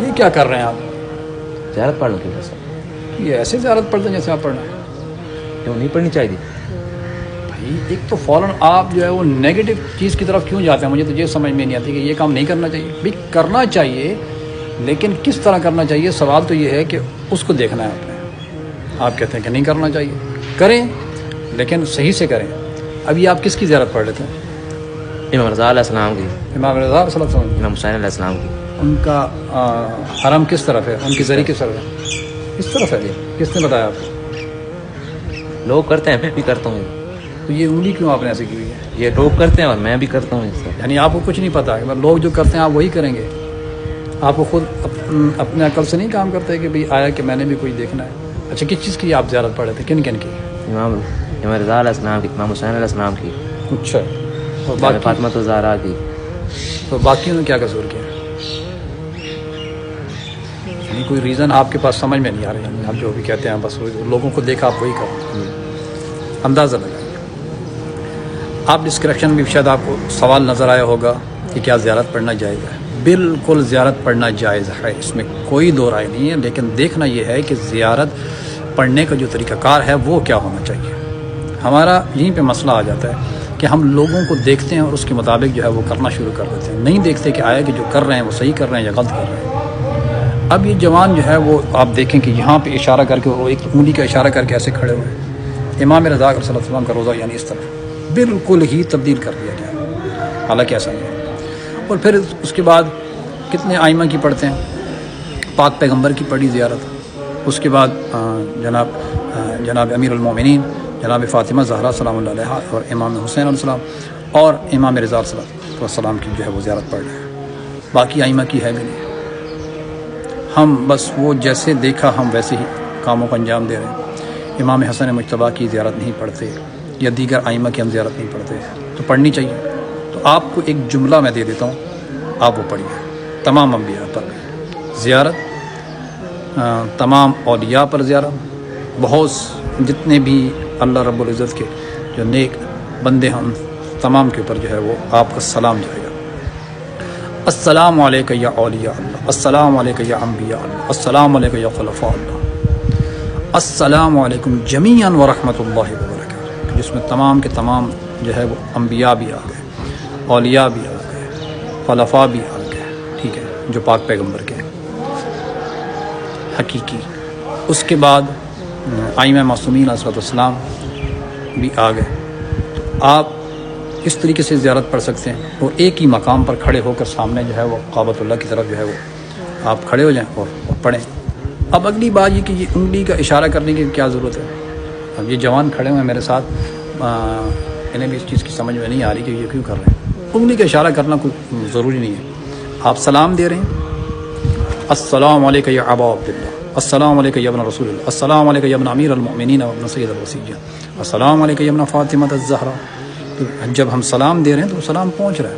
یہ کیا کر رہے ہیں آپ؟ زیارت پڑھ لوں کیوں سر؟ یہ ایسے زیارت پڑھتے ہیں جیسے آپ پڑھنا ہے کیوں نہیں پڑھنی چاہیے؟ بھائی ایک تو فوراً آپ جو ہے وہ نیگیٹو چیز کی طرف کیوں جاتے ہیں؟ مجھے تو یہ سمجھ میں نہیں آتی کہ یہ کام نہیں کرنا چاہیے. بھائی کرنا چاہیے لیکن کس طرح کرنا چاہیے. سوال تو یہ ہے کہ اس کو دیکھنا ہے آپ نے. آپ کہتے ہیں کہ نہیں کرنا چاہیے، کریں لیکن صحیح سے کریں. ابھی آپ کس کی زیارت پڑھ لیتے ہیں؟ امام رضا علیہ السلام کی، امام رضا صلی اللہ علیہ وسلم. امام حسین علیہ السلام کی. ان کا حرم کس طرف ہے؟ ان کی زری کس طرف ہے؟ اس طرف ہے. کس نے بتایا آپ کو؟ لوگ کرتے ہیں، میں بھی کرتا ہوں. تو یہ انگلی کیوں آپ نے ایسے کی ہوئی ہے؟ یہ لوگ کرتے ہیں اور میں بھی کرتا ہوں سر. یعنی آپ کو کچھ نہیں پتا کہ لوگ جو کرتے ہیں آپ وہی کریں گے. آپ کو خود اپنے عقل سے نہیں کام کرتے کہ بھئی آیا کہ میں نے بھی کوئی دیکھنا ہے. اچھا کس چیز کی آپ زیارت پڑھ رہے تھے؟ کن کن کی؟ امام رضا علیہ السلام کی، امام حسین علیہ السلام کی، اچھا. اور باقی فاطمہ الزہرا کی. تو باقیوں نے کیا قصور کیا؟ یعنی کوئی ریزن آپ کے پاس سمجھ میں نہیں آ رہا. یعنی آپ جو بھی کہتے ہیں بس لوگوں کو دیکھا آپ وہی کریں. اندازہ لگائیں. آپ ڈسکرپشن میں شاید آپ کو سوال نظر آیا ہوگا کہ کیا زیارت پڑھنا جائز ہے. بالکل زیارت پڑھنا جائز ہے، اس میں کوئی دو رائے نہیں ہے. لیکن دیکھنا یہ ہے کہ زیارت پڑھنے کا جو طریقہ کار ہے وہ کیا ہونا چاہیے. ہمارا یہیں پہ مسئلہ آ جاتا ہے کہ ہم لوگوں کو دیکھتے ہیں اور اس کے مطابق جو ہے وہ کرنا شروع کر دیتے ہیں. نہیں دیکھتے کہ آیا کہ جو کر رہے ہیں وہ صحیح کر رہے ہیں یا غلط کر رہے ہیں. اب یہ جوان جو ہے وہ آپ دیکھیں کہ یہاں پہ اشارہ کر کے وہ ایک انگلی کا اشارہ کر کے ایسے کھڑے ہوئے ہیں. امام رضا صلی اللہ علیہ وسلم کا روزہ یعنی اس طرح بالکل ہی تبدیل کر دیا گیا، حالانکہ ایسا نہیں ہے. اور پھر اس کے بعد کتنے آئمہ کی پڑھتے ہیں، پاک پیغمبر کی پڑھی زیارت. اس کے بعد جناب امیر المومنین جناب فاطمہ زہرا سلام اللہ علیہا اور امام حسین علیہ السلام اور امام رضا صلی اللہ علیہ وسلم کی جو ہے وہ زیارت پڑھ رہے ہیں. باقی آئمہ کی ہے بھی نہیں. ہم بس وہ جیسے دیکھا ہم ویسے ہی کاموں کو انجام دے رہے ہیں. امام حسن مجتبیٰ کی زیارت نہیں پڑھتے یا دیگر آئمہ کی ہم زیارت نہیں پڑھتے. تو پڑھنی چاہیے. تو آپ کو ایک جملہ میں دے دیتا ہوں، آپ وہ پڑھیے. تمام انبیاء پر زیارت، تمام اولیاء پر زیارت، بہت جتنے بھی اللہ رب العزت کے جو نیک بندے ہیں تمام کے اوپر جو ہے وہ آپ کا سلام جائے گا. السلام علیکم یا اولیاء اللہ، السلام علیکم یا انبیاء اللہ، السلام علیکم یا خلفاء اللہ، السلام علیکم جمیعاً ورحمۃ اللہ وبرکاتہ. جس میں تمام کے تمام جو ہے وہ انبیاء بھی آ گئے، اولیاء بھی آ گئے، خلفاء بھی آ گئے. ٹھیک ہے، جو پاک پیغمبر کے حقیقی. اس کے بعد آئمہ معصومین علیہ السلام بھی آ گئے. تو آپ اس طریقے سے زیارت پڑھ سکتے ہیں اور ایک ہی مقام پر کھڑے ہو کر سامنے جو ہے وہ کعبۃ اللہ کی طرف جو ہے وہ آپ کھڑے ہو جائیں اور پڑھیں. اب اگلی بات یہ کہ یہ انگلی کا اشارہ کرنے کی کیا ضرورت ہے. اب یہ جوان کھڑے ہوئے ہیں میرے ساتھ، انہیں بھی اس چیز کی سمجھ میں نہیں آ رہی کہ یہ کیوں کر رہے ہیں. انگلی کا اشارہ کرنا کوئی ضروری نہیں ہے. آپ سلام دے رہے ہیں، السلام علیکم یا ابا عبداللہ، السلام علیکم یا ابن رسول اللہ، السلام علیکم یا ابن امیر المؤمنین و ابن سید الوصیہ، السلام علیکم یا ابن فاطمہ الزہرا. تو جب ہم سلام دے رہے ہیں تو سلام پہنچ رہا ہے.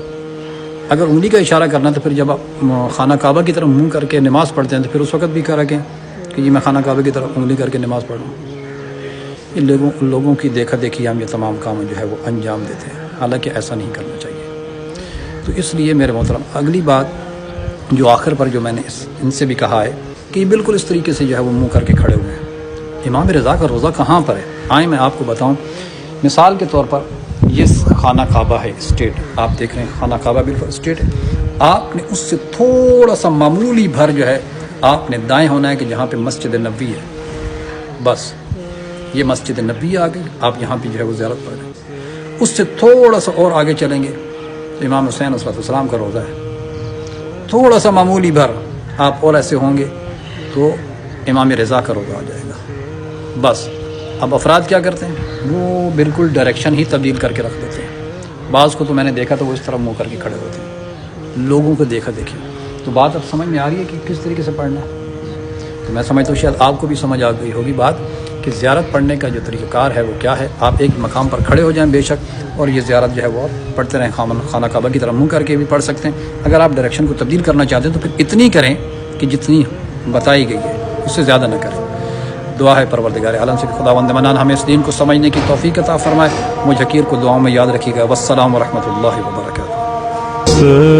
اگر انگلی کا اشارہ کرنا تو پھر جب آپ خانہ کعبہ کی طرف منہ کر کے نماز پڑھتے ہیں تو پھر اس وقت بھی کہہ رکھیں کہ یہ میں خانہ کعبہ کی طرف انگلی کر کے نماز پڑھ رہا ہوں. ان لوگوں کی دیکھا دیکھی ہم یہ تمام کام جو ہے وہ انجام دیتے ہیں، حالانکہ ایسا نہیں کرنا چاہیے. تو اس لیے میرے محترم اگلی بات جو آخر پر جو میں نے ان سے بھی کہا ہے کہ یہ بالکل اس طریقے سے جو ہے وہ منہ کر کے کھڑے ہوئے ہیں. امام رضا کا روزہ کہاں پر ہے؟ آئیں میں آپ کو بتاؤں. مثال کے طور پر یہ خانہ کعبہ ہے اسٹیٹ، آپ دیکھ رہے ہیں خانہ کعبہ بالکل اسٹیٹ ہے. آپ نے اس سے تھوڑا سا معمولی بھر جو ہے آپ نے دائیں ہونا ہے کہ جہاں پہ مسجد نبوی ہے. بس یہ مسجد نبوی آ گئی، آپ یہاں پہ جو ہے وہ زیارت پڑھ رہے ہیں. اس سے تھوڑا سا اور آگے چلیں گے تو امام حسین علیہ السلام کا روزہ ہے. تھوڑا سا معمولی بھر آپ اور ایسے ہوں گے تو امام رضا کا روزہ آ جائے گا. بس اب افراد کیا کرتے ہیں، وہ بالکل ڈائریکشن ہی تبدیل کر کے رکھ دیتے ہیں. بعض کو تو میں نے دیکھا تو وہ اس طرح منہ کر کے کھڑے ہوتے ہیں، لوگوں کو دیکھا دیکھی. تو بات اب سمجھ میں آ رہی ہے کہ کس طریقے سے پڑھنا ہے. تو میں سمجھتا ہوں شاید آپ کو بھی سمجھ آ گئی ہوگی بات کہ زیارت پڑھنے کا جو طریقہ کار ہے وہ کیا ہے. آپ ایک مقام پر کھڑے ہو جائیں بے شک، اور یہ زیارت جو ہے وہ آپ پڑھتے رہیں. خانہ کعبہ کی طرف منہ کر کے بھی پڑھ سکتے ہیں. اگر آپ ڈائریکشن کو تبدیل کرنا چاہتے ہیں تو پھر اتنی کریں کہ جتنی بتائی گئی ہے، اس سے زیادہ نہ کریں. دعا ہے پروردگار عالم سے کہ خداوند منان ہمیں اس دین کو سمجھنے کی توفیق عطا فرمائے. مجھ حقیر کو دعاؤں میں یاد رکھیے گا. والسلام ورحمۃ اللہ وبرکاتہ.